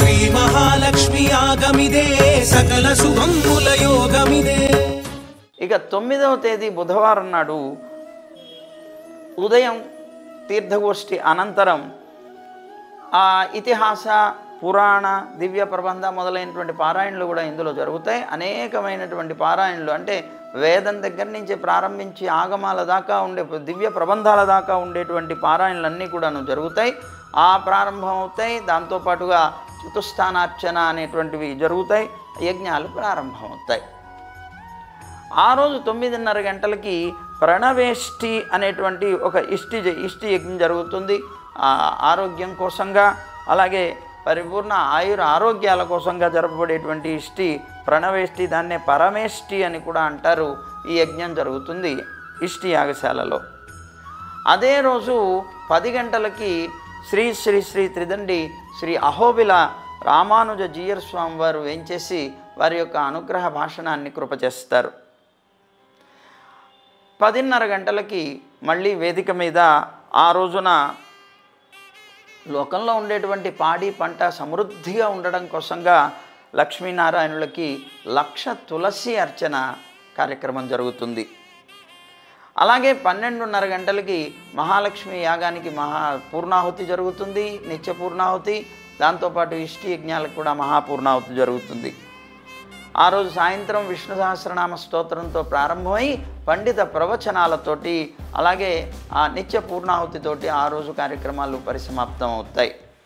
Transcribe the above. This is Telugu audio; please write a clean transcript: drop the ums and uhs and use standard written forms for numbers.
శ్రీ మహాలక్ష్మి యాగమిదే సకల శుభముల యోగమిదే. ఇక 9వ తేదీ బుధవారం నాడు ఉదయం తీర్థగోష్ఠి అనంతరం ఇతిహాస పురాణ దివ్య ప్రబంధ మొదలైనటువంటి పారాయణలు కూడా ఇందులో జరుగుతాయి. అనేకమైనటువంటి పారాయణలు అంటే వేదం దగ్గర నుంచి ప్రారంభించి ఆగమాల దాకా ఉండే దివ్య ప్రబంధాల దాకా ఉండేటువంటి పారాయణలన్నీ కూడాను జరుగుతాయి. ప్రారంభం అవుతాయి. దాంతోపాటుగా చతుస్థానార్చన అనేటువంటివి జరుగుతాయి. యజ్ఞాలు ప్రారంభమవుతాయి. ఆ రోజు 9:30 గంటలకి ప్రణవేష్టి అనేటువంటి ఒక ఇష్టి యజ్ఞం జరుగుతుంది. ఆరోగ్యం కోసంగా, అలాగే పరిపూర్ణ ఆరోగ్యాల కోసంగా జరపబడేటువంటి ఇష్టి ప్రణవేష్టి, దాన్నే పరమేష్టి అని కూడా అంటారు. ఈ యజ్ఞం జరుగుతుంది ఇష్టి యాగశాలలో. అదే రోజు 10 గంటలకి శ్రీ శ్రీ శ్రీ త్రిదండి శ్రీ అహోబిల రామానుజ జీయర్ స్వామి వారు వేంచేసి వారి యొక్క అనుగ్రహ భాషణాన్ని కృపచేస్తారు. 10:30 గంటలకి మళ్ళీ వేదిక మీద ఆ రోజున లోకంలో ఉండేటువంటి పాడి పంట సమృద్ధిగా ఉండడం కోసంగా లక్ష్మీనారాయణులకి 1,00,000 తులసి అర్చన కార్యక్రమం జరుగుతుంది. అలాగే 12:30 గంటలకి మహాలక్ష్మి యాగానికి పూర్ణాహుతి జరుగుతుంది, నిత్య పూర్ణాహుతి. దాంతోపాటు ఇష్టి యజ్ఞాలకు కూడా మహాపూర్ణాహుతి జరుగుతుంది. ఆ రోజు సాయంత్రం విష్ణు సహస్రనామ స్తోత్రంతో ప్రారంభమై పండిత ప్రవచనాలతోటి, అలాగే నిత్య పూర్ణాహుతితోటి ఆ రోజు కార్యక్రమాలు పరిసమాప్తం అవుతాయి.